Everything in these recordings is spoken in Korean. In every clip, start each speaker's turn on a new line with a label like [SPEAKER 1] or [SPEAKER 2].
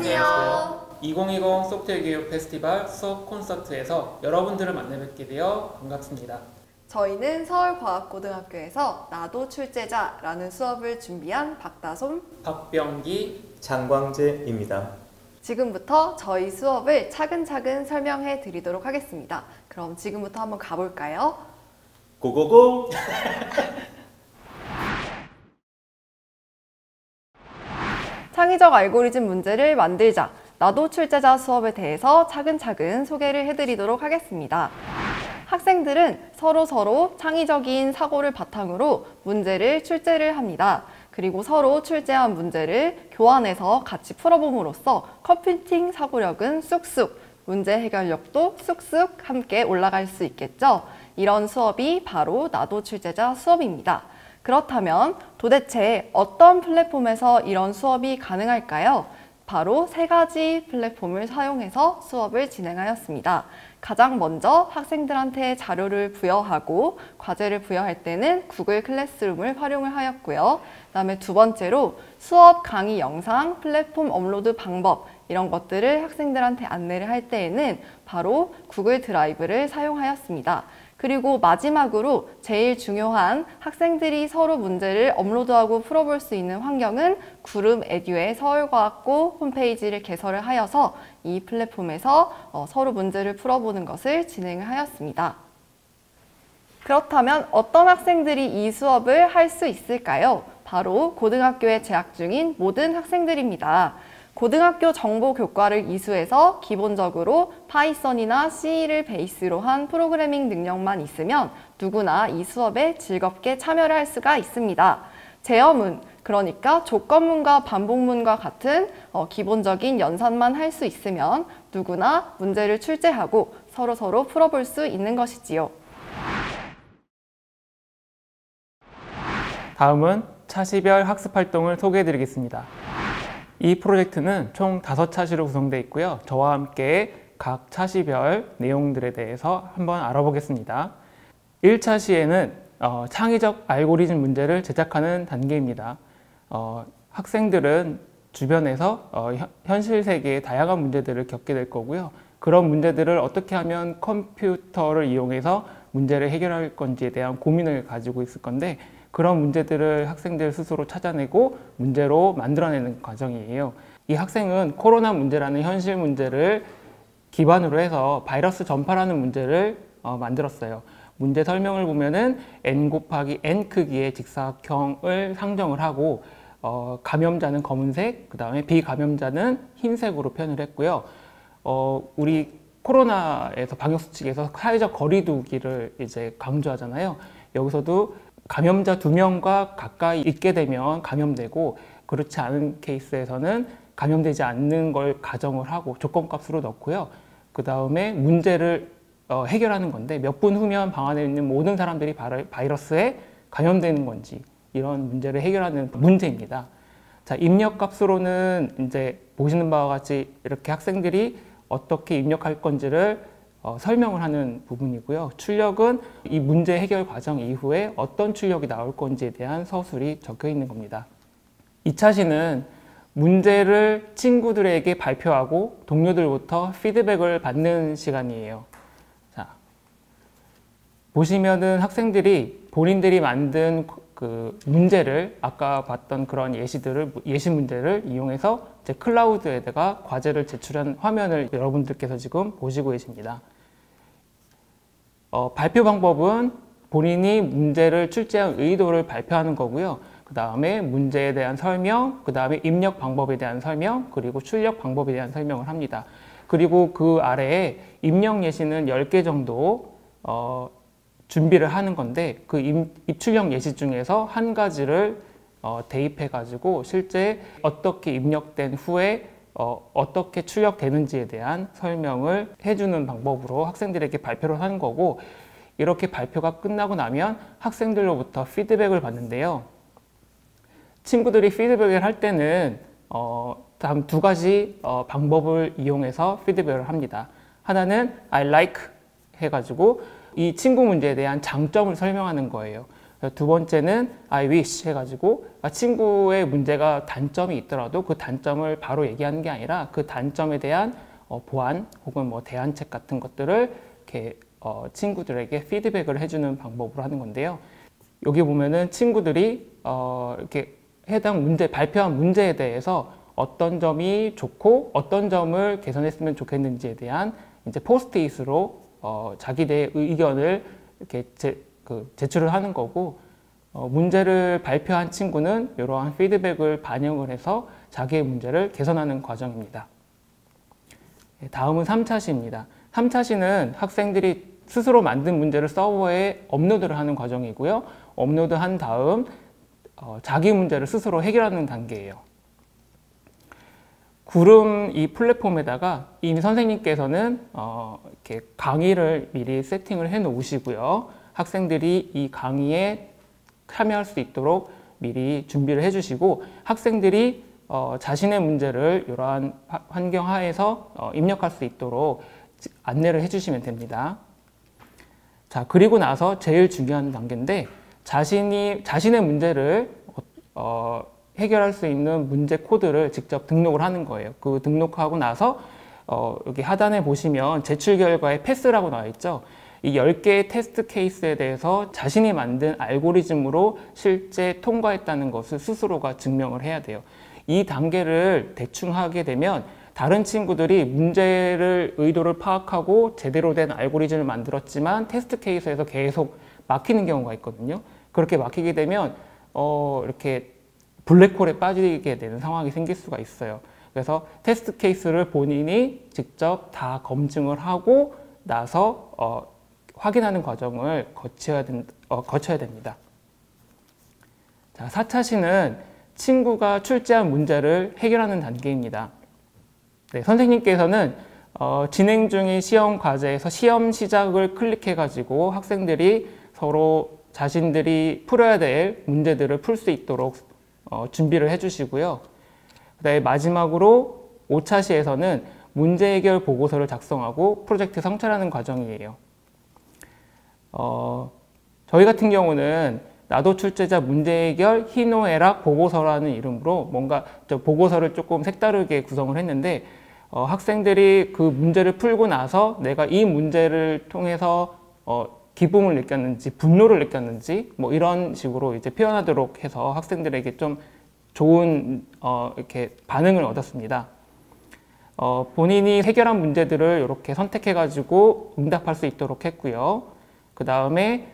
[SPEAKER 1] 안녕하세요.
[SPEAKER 2] 2020 소프트웨어 교육 페스티벌 수업 콘서트에서 여러분들을 만나 뵙게 되어 반갑습니다.
[SPEAKER 1] 저희는 서울과학고등학교에서 나도 출제자라는 수업을 준비한 박다솜,
[SPEAKER 2] 박병기,
[SPEAKER 3] 장광재입니다.
[SPEAKER 1] 지금부터 저희 수업을 차근차근 설명해 드리도록 하겠습니다. 그럼 지금부터 한번 가볼까요?
[SPEAKER 3] 고고고!
[SPEAKER 1] 창의적 알고리즘 문제를 만들자. 나도 출제자 수업에 대해서 차근차근 소개를 해드리도록 하겠습니다. 학생들은 서로 창의적인 사고를 바탕으로 문제를 출제를 합니다. 그리고 서로 출제한 문제를 교환해서 같이 풀어봄으로써 컴퓨팅 사고력은 쑥쑥, 문제 해결력도 쑥쑥 함께 올라갈 수 있겠죠. 이런 수업이 바로 나도 출제자 수업입니다. 그렇다면 도대체 어떤 플랫폼에서 이런 수업이 가능할까요? 바로 3가지 플랫폼을 사용해서 수업을 진행하였습니다. 가장 먼저 학생들한테 자료를 부여하고 과제를 부여할 때는 구글 클래스룸을 활용을 하였고요. 그다음에 두 번째로 수업 강의 영상, 플랫폼 업로드 방법 이런 것들을 학생들한테 안내를 할 때에는 바로 구글 드라이브를 사용하였습니다. 그리고 마지막으로 제일 중요한 학생들이 서로 문제를 업로드하고 풀어볼 수 있는 환경은 구름 에듀의 서울과학고 홈페이지를 개설을 하여서 이 플랫폼에서 서로 문제를 풀어보는 것을 진행을 하였습니다. 그렇다면 어떤 학생들이 이 수업을 할 수 있을까요? 바로 고등학교에 재학 중인 모든 학생들입니다. 고등학교 정보 교과를 이수해서 기본적으로 파이썬이나 C를 베이스로 한 프로그래밍 능력만 있으면 누구나 이 수업에 즐겁게 참여를 할 수가 있습니다. 제어문, 그러니까 조건문과 반복문과 같은 기본적인 연산만 할 수 있으면 누구나 문제를 출제하고 서로 풀어볼 수 있는 것이지요.
[SPEAKER 2] 다음은 차시별 학습활동을 소개해드리겠습니다. 이 프로젝트는 총 5차시로 구성되어 있고요. 저와 함께 각 차시별 내용들에 대해서 한번 알아보겠습니다. 1차시에는 창의적 알고리즘 문제를 제작하는 단계입니다. 학생들은 주변에서 현실 세계의 다양한 문제들을 겪게 될 거고요. 그런 문제들을 어떻게 하면 컴퓨터를 이용해서 문제를 해결할 건지에 대한 고민을 가지고 있을 건데, 그런 문제들을 학생들 스스로 찾아내고 문제로 만들어내는 과정이에요. 이 학생은 코로나 문제라는 현실 문제를 기반으로 해서 바이러스 전파라는 문제를 만들었어요. 문제 설명을 보면은 n/n 크기의 직사각형을 상정을 하고 감염자는 검은색, 그 다음에 비감염자는 흰색으로 표현을 했고요. 우리 코로나에서 방역수칙에서 사회적 거리두기를 이제 강조하잖아요. 여기서도 감염자 2명과 가까이 있게 되면 감염되고, 그렇지 않은 케이스에서는 감염되지 않는 걸 가정을 하고 조건값으로 넣고요. 그 다음에 문제를 해결하는 건데, 몇 분 후면 방 안에 있는 모든 사람들이 바이러스에 감염되는 건지, 이런 문제를 해결하는 문제입니다. 자, 입력값으로는 이제 보시는 바와 같이 이렇게 학생들이 어떻게 입력할 건지를 설명을 하는 부분이고요. 출력은 이 문제 해결 과정 이후에 어떤 출력이 나올 건지에 대한 서술이 적혀 있는 겁니다. 2차시는 문제를 친구들에게 발표하고 동료들부터 피드백을 받는 시간이에요. 자, 보시면은 학생들이 본인들이 만든 그 문제를, 아까 봤던 그런 예시 문제를 이용해서 이제 클라우드에다가 과제를 제출한 화면을 여러분들께서 지금 보시고 계십니다. 발표 방법은 본인이 문제를 출제한 의도를 발표하는 거고요. 그 다음에 문제에 대한 설명, 그 다음에 입력 방법에 대한 설명, 그리고 출력 방법에 대한 설명을 합니다. 그리고 그 아래에 입력 예시는 10개 정도 준비를 하는 건데, 그 입출력 예시 중에서 한 가지를 대입해 가지고 실제 어떻게 입력된 후에 어떻게 출력되는지에 대한 설명을 해주는 방법으로 학생들에게 발표를 하는 거고, 이렇게 발표가 끝나고 나면 학생들로부터 피드백을 받는데요. 친구들이 피드백을 할 때는 다음 2가지 방법을 이용해서 피드백을 합니다. 하나는 I like 해가지고 이 친구 문제에 대한 장점을 설명하는 거예요. 두 번째는 I wish 해가지고 친구의 문제가 단점이 있더라도 그 단점을 바로 얘기하는 게 아니라 그 단점에 대한 보완 혹은 뭐 대안책 같은 것들을 이렇게 친구들에게 피드백을 해주는 방법으로 하는 건데요. 여기 보면은 친구들이 이렇게 해당 문제, 발표한 문제에 대해서 어떤 점이 좋고 어떤 점을 개선했으면 좋겠는지에 대한 이제 포스트잇으로 자기들의 의견을 이렇게 제출을 하는 거고, 문제를 발표한 친구는 이러한 피드백을 반영을 해서 자기의 문제를 개선하는 과정입니다. 다음은 3차 시입니다. 3차 시는 학생들이 스스로 만든 문제를 서버에 업로드를 하는 과정이고요. 업로드한 다음 자기 문제를 스스로 해결하는 단계예요. 구름 이 플랫폼에다가 이미 선생님께서는 이렇게 강의를 미리 세팅을 해 놓으시고요. 학생들이 이 강의에 참여할 수 있도록 미리 준비를 해 주시고, 학생들이 자신의 문제를 이러한 환경 하에서 입력할 수 있도록 안내를 해 주시면 됩니다. 자, 그리고 나서 제일 중요한 단계인데, 자신의 문제를 해결할 수 있는 문제 코드를 직접 등록을 하는 거예요. 그 등록하고 나서 여기 하단에 보시면 제출 결과에 패스라고 나와 있죠. 이 10개의 테스트 케이스에 대해서 자신이 만든 알고리즘으로 실제 통과했다는 것을 스스로가 증명을 해야 돼요. 이 단계를 대충 하게 되면 다른 친구들이 문제를 의도를 파악하고 제대로 된 알고리즘을 만들었지만 테스트 케이스에서 계속 막히는 경우가 있거든요. 그렇게 막히게 되면 이렇게 블랙홀에 빠지게 되는 상황이 생길 수가 있어요. 그래서 테스트 케이스를 본인이 직접 다 검증을 하고 나서 확인하는 과정을 거쳐야 됩니다. 자, 4차 시는 친구가 출제한 문제를 해결하는 단계입니다. 네, 선생님께서는 진행 중인 시험 과제에서 시험 시작을 클릭해가지고 학생들이 서로 자신들이 풀어야 될 문제들을 풀 수 있도록 준비를 해주시고요. 그다음에 마지막으로 5차 시에서는 문제 해결 보고서를 작성하고 프로젝트 성찰하는 과정이에요. 저희 같은 경우는 나도 출제자 문제 해결 희노애락 보고서라는 이름으로 뭔가 보고서를 조금 색다르게 구성을 했는데, 학생들이 그 문제를 풀고 나서 내가 이 문제를 통해서 기쁨을 느꼈는지 분노를 느꼈는지 뭐 이런 식으로 이제 표현하도록 해서 학생들에게 좀 좋은 이렇게 반응을 얻었습니다. 본인이 해결한 문제들을 이렇게 선택해 가지고 응답할 수 있도록 했고요. 그 다음에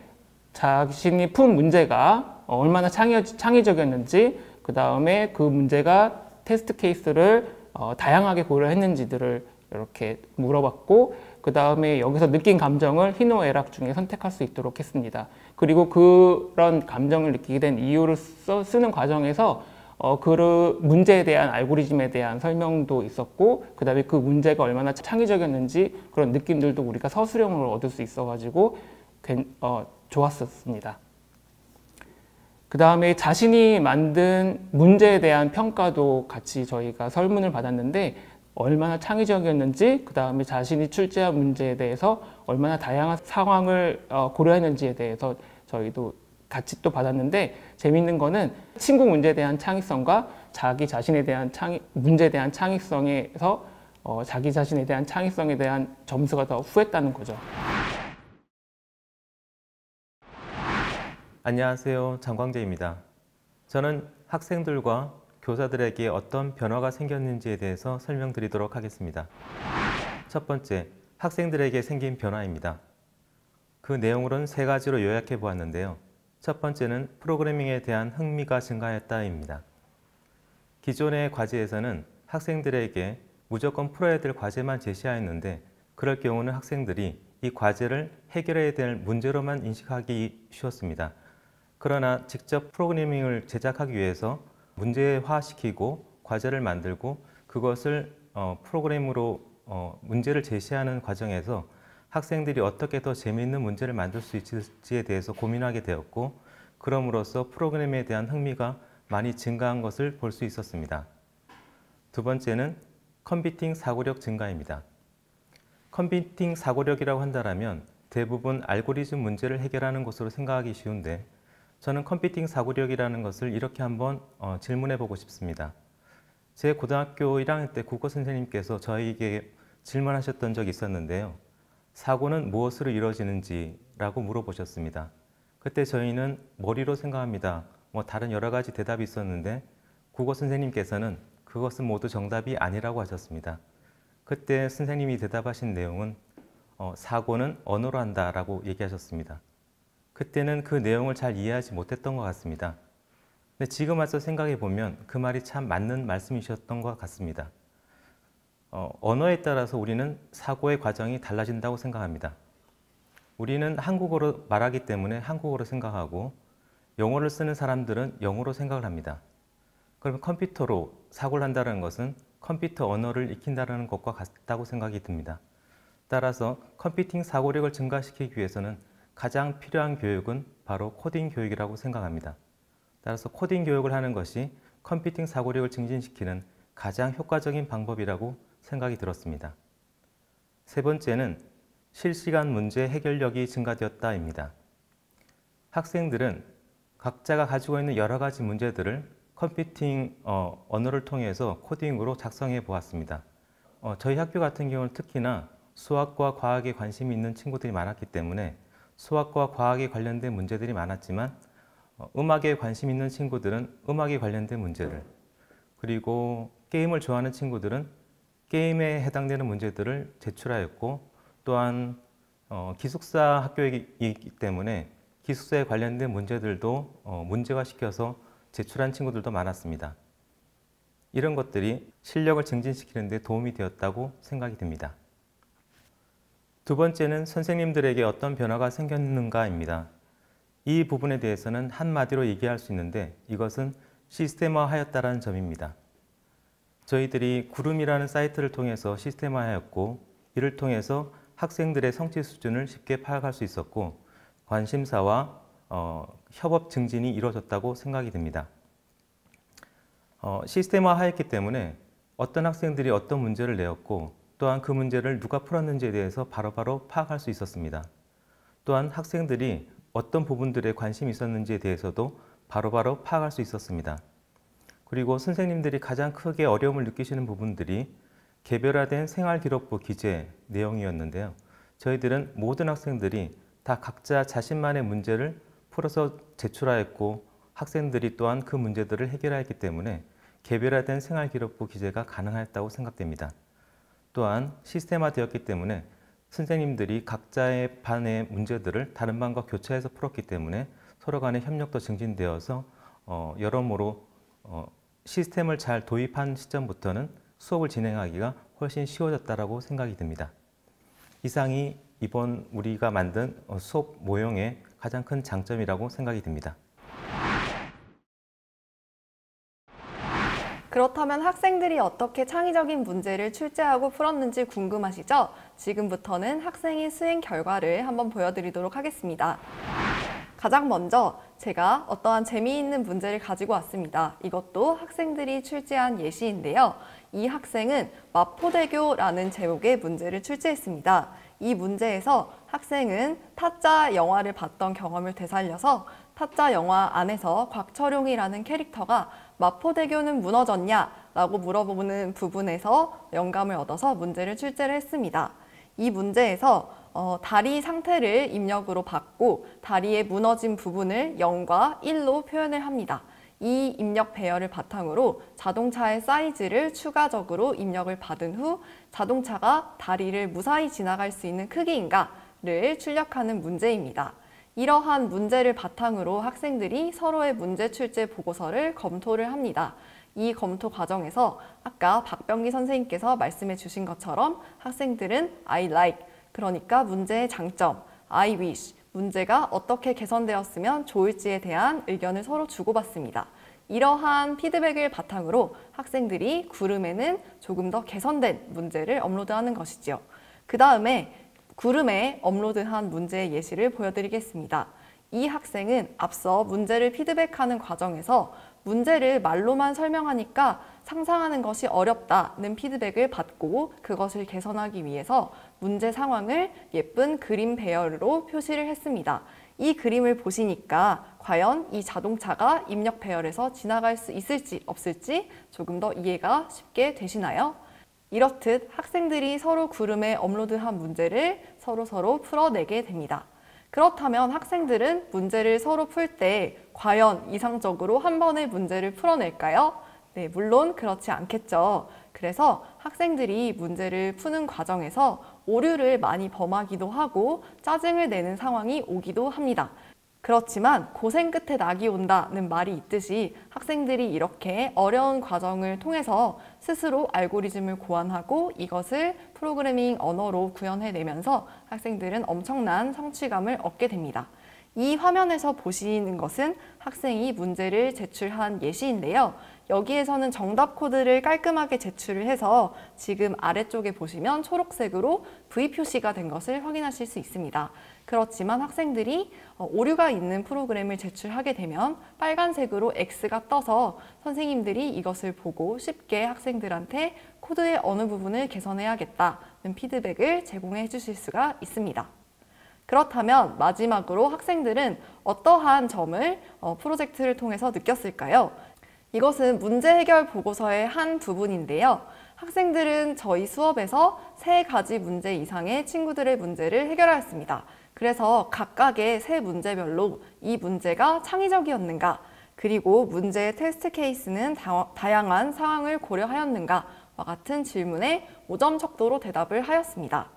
[SPEAKER 2] 자신이 푼 문제가 얼마나 창의적이었는지, 그 다음에 그 문제가 테스트 케이스를 다양하게 고려했는지들을 이렇게 물어봤고, 그 다음에 여기서 느낀 감정을 희노애락 중에 선택할 수 있도록 했습니다. 그리고 그런 감정을 느끼게 된 이유를 쓰는 과정에서 그 문제에 대한 알고리즘에 대한 설명도 있었고, 그 다음에 그 문제가 얼마나 창의적이었는지 그런 느낌들도 우리가 서술형으로 얻을 수 있어가지고 좋았었습니다. 그 다음에 자신이 만든 문제에 대한 평가도 같이 저희가 설문을 받았는데, 얼마나 창의적이었는지, 그 다음에 자신이 출제한 문제에 대해서 얼마나 다양한 상황을 고려했는지에 대해서 저희도 같이 또 받았는데, 재밌는 거는 친구 문제에 대한 창의성과 자신에 대한 문제에 대한 창의성에서 자기 자신에 대한 창의성에 대한 점수가 더 후했다는 거죠.
[SPEAKER 3] 안녕하세요. 장광재입니다. 저는 학생들과 교사들에게 어떤 변화가 생겼는지에 대해서 설명드리도록 하겠습니다. 첫 번째, 학생들에게 생긴 변화입니다. 그 내용으로는 3가지로 요약해 보았는데요. 첫 번째는 프로그래밍에 대한 흥미가 증가했다입니다. 기존의 과제에서는 학생들에게 무조건 풀어야 될 과제만 제시하였는데, 그럴 경우는 학생들이 이 과제를 해결해야 될 문제로만 인식하기 쉬웠습니다. 그러나 직접 프로그래밍을 제작하기 위해서 문제화시키고 과제를 만들고 그것을 프로그램으로 문제를 제시하는 과정에서 학생들이 어떻게 더 재미있는 문제를 만들 수 있을지에 대해서 고민하게 되었고, 그럼으로써 프로그램에 대한 흥미가 많이 증가한 것을 볼 수 있었습니다. 두 번째는 컴퓨팅 사고력 증가입니다. 컴퓨팅 사고력이라고 한다면 대부분 알고리즘 문제를 해결하는 것으로 생각하기 쉬운데, 저는 컴퓨팅 사고력이라는 것을 이렇게 한번 질문해 보고 싶습니다. 제 고등학교 1학년 때 국어 선생님께서 저에게 질문하셨던 적이 있었는데요. 사고는 무엇으로 이루어지는지라고 물어보셨습니다. 그때 저희는 머리로 생각합니다. 다른 여러 가지 대답이 있었는데 국어 선생님께서는 그것은 모두 정답이 아니라고 하셨습니다. 그때 선생님이 대답하신 내용은 사고는 언어로 한다라고 얘기하셨습니다. 그때는 그 내용을 잘 이해하지 못했던 것 같습니다. 근데 지금 와서 생각해 보면 그 말이 참 맞는 말씀이셨던 것 같습니다. 언어에 따라서 우리는 사고의 과정이 달라진다고 생각합니다. 우리는 한국어로 말하기 때문에 한국어로 생각하고 영어를 쓰는 사람들은 영어로 생각을 합니다. 그럼 컴퓨터로 사고를 한다는 것은 컴퓨터 언어를 익힌다는 것과 같다고 생각이 듭니다. 따라서 컴퓨팅 사고력을 증가시키기 위해서는 가장 필요한 교육은 바로 코딩 교육이라고 생각합니다. 따라서 코딩 교육을 하는 것이 컴퓨팅 사고력을 증진시키는 가장 효과적인 방법이라고 생각이 들었습니다. 세 번째는 실시간 문제 해결력이 증가되었다입니다. 학생들은 각자가 가지고 있는 여러 가지 문제들을 컴퓨팅 언어를 통해서 코딩으로 작성해 보았습니다. 저희 학교 같은 경우는 특히나 수학과 과학에 관심이 있는 친구들이 많았기 때문에 수학과 과학에 관련된 문제들이 많았지만 음악에 관심 있는 친구들은 음악에 관련된 문제를, 그리고 게임을 좋아하는 친구들은 게임에 해당되는 문제들을 제출하였고, 또한 기숙사 학교이기 때문에 기숙사에 관련된 문제들도 문제화시켜서 제출한 친구들도 많았습니다. 이런 것들이 실력을 증진시키는 데 도움이 되었다고 생각이 듭니다. 두 번째는 선생님들에게 어떤 변화가 생겼는가입니다. 이 부분에 대해서는 한마디로 얘기할 수 있는데 이것은 시스템화하였다는 점입니다. 저희들이 구름이라는 사이트를 통해서 시스템화하였고, 이를 통해서 학생들의 성취 수준을 쉽게 파악할 수 있었고, 관심사와 협업 증진이 이루어졌다고 생각이 듭니다. 시스템화하였기 때문에 어떤 학생들이 어떤 문제를 내었고, 또한 그 문제를 누가 풀었는지에 대해서 바로바로 파악할 수 있었습니다. 또한 학생들이 어떤 부분들에 관심이 있었는지에 대해서도 바로바로 파악할 수 있었습니다. 그리고 선생님들이 가장 크게 어려움을 느끼시는 부분들이 개별화된 생활기록부 기재 내용이었는데요. 저희들은 모든 학생들이 다 각자 자신만의 문제를 풀어서 제출하였고, 학생들이 또한 그 문제들을 해결하였기 때문에 개별화된 생활기록부 기재가 가능하였다고 생각됩니다. 또한 시스템화되었기 때문에 선생님들이 각자의 반의 문제들을 다른 반과 교차해서 풀었기 때문에 서로 간의 협력도 증진되어서 여러모로 시스템을 잘 도입한 시점부터는 수업을 진행하기가 훨씬 쉬워졌다고 생각이 듭니다. 이상이 이번 우리가 만든 수업 모형의 가장 큰 장점이라고 생각이 듭니다.
[SPEAKER 1] 그렇다면 학생들이 어떻게 창의적인 문제를 출제하고 풀었는지 궁금하시죠? 지금부터는 학생의 수행 결과를 한번 보여드리도록 하겠습니다. 가장 먼저 제가 어떠한 재미있는 문제를 가지고 왔습니다. 이것도 학생들이 출제한 예시인데요. 이 학생은 마포대교라는 제목의 문제를 출제했습니다. 이 문제에서 학생은 타짜 영화를 봤던 경험을 되살려서 타짜 영화 안에서 곽철용이라는 캐릭터가 마포대교는 무너졌냐? 라고 물어보는 부분에서 영감을 얻어서 문제를 출제를 했습니다. 이 문제에서 다리 상태를 입력으로 받고 다리의 무너진 부분을 0과 1로 표현을 합니다. 이 입력 배열을 바탕으로 자동차의 사이즈를 추가적으로 입력을 받은 후 자동차가 다리를 무사히 지나갈 수 있는 크기인가를 출력하는 문제입니다. 이러한 문제를 바탕으로 학생들이 서로의 문제 출제 보고서를 검토를 합니다. 이 검토 과정에서 아까 박병기 선생님께서 말씀해 주신 것처럼 학생들은 I like, 그러니까 문제의 장점, I wish, 문제가 어떻게 개선되었으면 좋을지에 대한 의견을 서로 주고받습니다. 이러한 피드백을 바탕으로 학생들이 구름에는 조금 더 개선된 문제를 업로드하는 것이지요. 그 다음에 구름에 업로드한 문제의 예시를 보여드리겠습니다. 이 학생은 앞서 문제를 피드백하는 과정에서 문제를 말로만 설명하니까 상상하는 것이 어렵다는 피드백을 받고 그것을 개선하기 위해서 문제 상황을 예쁜 그림 배열로 표시를 했습니다. 이 그림을 보시니까 과연 이 자동차가 입력 배열에서 지나갈 수 있을지 없을지 조금 더 이해가 쉽게 되시나요? 이렇듯 학생들이 서로 구름에 업로드한 문제를 서로 풀어내게 됩니다. 그렇다면 학생들은 문제를 서로 풀 때 과연 이상적으로 한 번에 문제를 풀어낼까요? 네, 물론 그렇지 않겠죠. 그래서 학생들이 문제를 푸는 과정에서 오류를 많이 범하기도 하고 짜증을 내는 상황이 오기도 합니다. 그렇지만 고생 끝에 낙이 온다는 말이 있듯이 학생들이 이렇게 어려운 과정을 통해서 스스로 알고리즘을 고안하고 이것을 프로그래밍 언어로 구현해내면서 학생들은 엄청난 성취감을 얻게 됩니다. 이 화면에서 보시는 것은 학생이 문제를 제출한 예시인데요. 여기에서는 정답 코드를 깔끔하게 제출을 해서 지금 아래쪽에 보시면 초록색으로 V 표시가 된 것을 확인하실 수 있습니다. 그렇지만 학생들이 오류가 있는 프로그램을 제출하게 되면 빨간색으로 X가 떠서 선생님들이 이것을 보고 쉽게 학생들한테 코드의 어느 부분을 개선해야겠다는 피드백을 제공해 주실 수가 있습니다. 그렇다면 마지막으로 학생들은 어떠한 점을 프로젝트를 통해서 느꼈을까요? 이것은 문제 해결 보고서의 한 부분인데요. 학생들은 저희 수업에서 3가지 문제 이상의 친구들의 문제를 해결하였습니다. 그래서 각각의 3문제별로 이 문제가 창의적이었는가, 그리고 문제의 테스트 케이스는 다양한 상황을 고려하였는가와 같은 질문에 5점 척도로 대답을 하였습니다.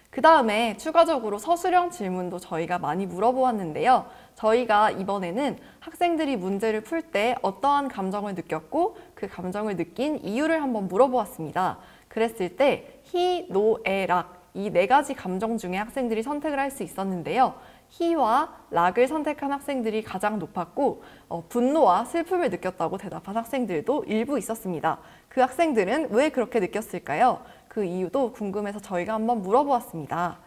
[SPEAKER 1] 그 다음에 추가적으로 서술형 질문도 저희가 많이 물어보았는데요. 저희가 이번에는 학생들이 문제를 풀 때 어떠한 감정을 느꼈고 그 감정을 느낀 이유를 한번 물어보았습니다. 그랬을 때 희, 노, 에, 락 이 4가지 감정 중에 학생들이 선택을 할 수 있었는데요. 희와 락을 선택한 학생들이 가장 높았고 분노와 슬픔을 느꼈다고 대답한 학생들도 일부 있었습니다. 그 학생들은 왜 그렇게 느꼈을까요? 그 이유도 궁금해서 저희가 한번 물어보았습니다.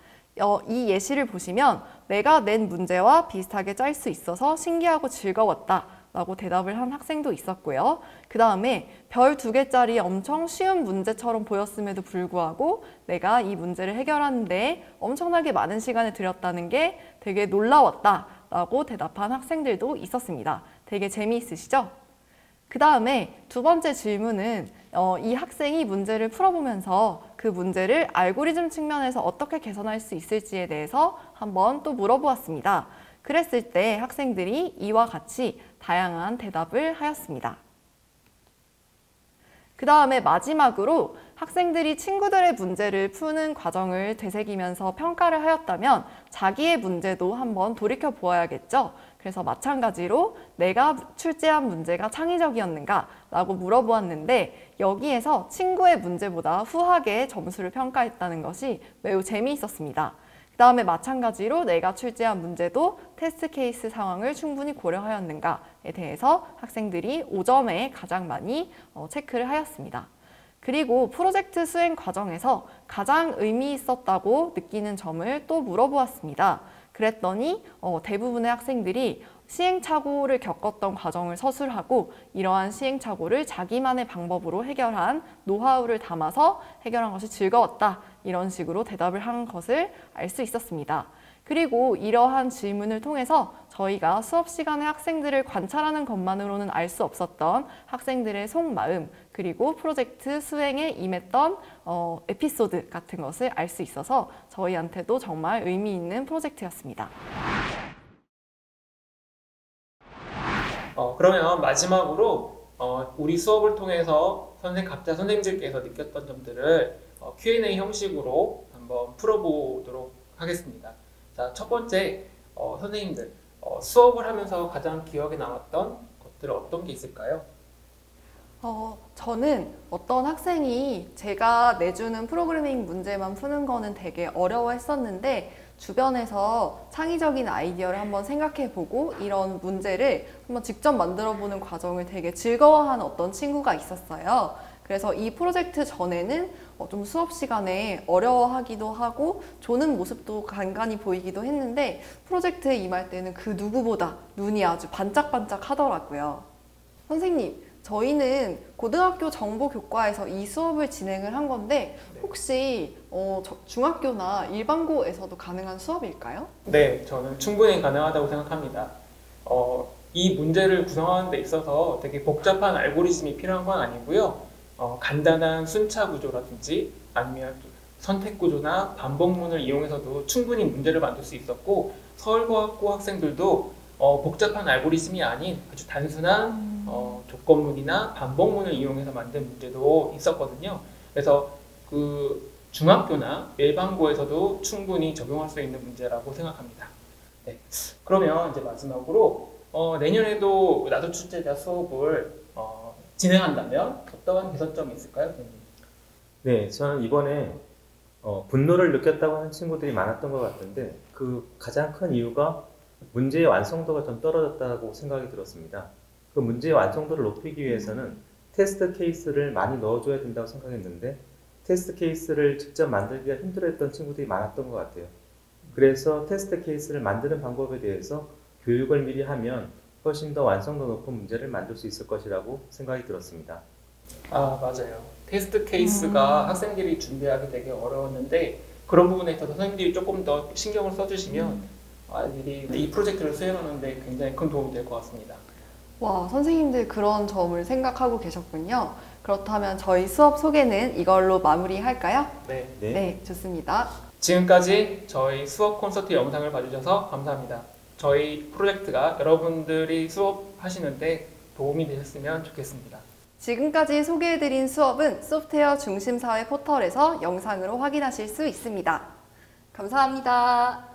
[SPEAKER 1] 이 예시를 보시면 내가 낸 문제와 비슷하게 짤 수 있어서 신기하고 즐거웠다 라고 대답을 한 학생도 있었고요. 그 다음에 별 2개짜리 엄청 쉬운 문제처럼 보였음에도 불구하고 내가 이 문제를 해결하는데 엄청나게 많은 시간을 들였다는 게 되게 놀라웠다 라고 대답한 학생들도 있었습니다. 되게 재미있으시죠? 그 다음에 2번째 질문은 이 학생이 문제를 풀어보면서 그 문제를 알고리즘 측면에서 어떻게 개선할 수 있을지에 대해서 한번 또 물어보았습니다. 그랬을 때 학생들이 이와 같이 다양한 대답을 하였습니다. 그 다음에 마지막으로 학생들이 친구들의 문제를 푸는 과정을 되새기면서 평가를 하였다면 자기의 문제도 한번 돌이켜 보아야겠죠. 그래서 마찬가지로 내가 출제한 문제가 창의적이었는가 라고 물어보았는데 여기에서 친구의 문제보다 후하게 점수를 평가했다는 것이 매우 재미있었습니다. 그 다음에 마찬가지로 내가 출제한 문제도 테스트 케이스 상황을 충분히 고려하였는가에 대해서 학생들이 5점에 가장 많이 체크를 하였습니다. 그리고 프로젝트 수행 과정에서 가장 의미 있었다고 느끼는 점을 또 물어보았습니다. 그랬더니 대부분의 학생들이 시행착오를 겪었던 과정을 서술하고 이러한 시행착오를 자기만의 방법으로 해결한 노하우를 담아서 해결한 것이 즐거웠다. 이런 식으로 대답을 한 것을 알 수 있었습니다. 그리고 이러한 질문을 통해서 저희가 수업 시간에 학생들을 관찰하는 것만으로는 알 수 없었던 학생들의 속마음 그리고 프로젝트 수행에 임했던 에피소드 같은 것을 알 수 있어서 저희한테도 정말 의미 있는 프로젝트였습니다.
[SPEAKER 2] 그러면 마지막으로 우리 수업을 통해서 각자 선생님들께서 느꼈던 점들을 Q&A 형식으로 한번 풀어보도록 하겠습니다. 자, 첫 번째 선생님들 수업을 하면서 가장 기억에 남았던 것들은 어떤 게 있을까요?
[SPEAKER 1] 저는 어떤 학생이 제가 내주는 프로그래밍 문제만 푸는 거는 되게 어려워했었는데 주변에서 창의적인 아이디어를 한번 생각해보고 이런 문제를 한번 직접 만들어보는 과정을 되게 즐거워하는 어떤 친구가 있었어요. 그래서 이 프로젝트 전에는 좀 수업 시간에 어려워하기도 하고 조는 모습도 간간히 보이기도 했는데 프로젝트에 임할 때는 그 누구보다 눈이 아주 반짝반짝 하더라고요. 선생님, 저희는 고등학교 정보교과에서 이 수업을 진행을 한 건데 혹시 중학교나 일반고에서도 가능한 수업일까요?
[SPEAKER 2] 네, 저는 충분히 가능하다고 생각합니다. 이 문제를 구성하는 데 있어서 되게 복잡한 알고리즘이 필요한 건 아니고요. 간단한 순차 구조라든지 아니면 선택 구조나 반복문을 이용해서도 충분히 문제를 만들 수 있었고, 서울과학고 학생들도 복잡한 알고리즘이 아닌 아주 단순한 조건문이나 반복문을 이용해서 만든 문제도 있었거든요. 그래서 그 중학교나 일반고에서도 충분히 적용할 수 있는 문제라고 생각합니다. 네. 그러면 이제 마지막으로 내년에도 나도 출제자 수업을 진행한다면 어떠한 개선점이 있을까요?
[SPEAKER 3] 네, 저는 이번에 분노를 느꼈다고 하는 친구들이 많았던 것 같은데 그 가장 큰 이유가 문제의 완성도가 좀 떨어졌다고 생각이 들었습니다. 그 문제의 완성도를 높이기 위해서는 테스트 케이스를 많이 넣어줘야 된다고 생각했는데 테스트 케이스를 직접 만들기가 힘들어했던 친구들이 많았던 것 같아요. 그래서 테스트 케이스를 만드는 방법에 대해서 교육을 미리 하면 훨씬 더 완성도 높은 문제를 만들 수 있을 것이라고 생각이 들었습니다.
[SPEAKER 2] 맞아요. 테스트 케이스가 학생들이 준비하기 되게 어려웠는데 그런 부분에 있어서 선생님들이 조금 더 신경을 써주시면 아이들이 이 프로젝트를 수행하는데 굉장히 큰 도움이 될 것 같습니다.
[SPEAKER 1] 와, 선생님들 그런 점을 생각하고 계셨군요. 그렇다면 저희 수업 소개는 이걸로 마무리할까요?
[SPEAKER 2] 네.
[SPEAKER 1] 네, 좋습니다.
[SPEAKER 2] 지금까지 저희 수업 콘서트 영상을 봐주셔서 감사합니다. 저희 프로젝트가 여러분들이 수업하시는데 도움이 되셨으면 좋겠습니다.
[SPEAKER 1] 지금까지 소개해드린 수업은 소프트웨어 중심사회 포털에서 영상으로 확인하실 수 있습니다. 감사합니다.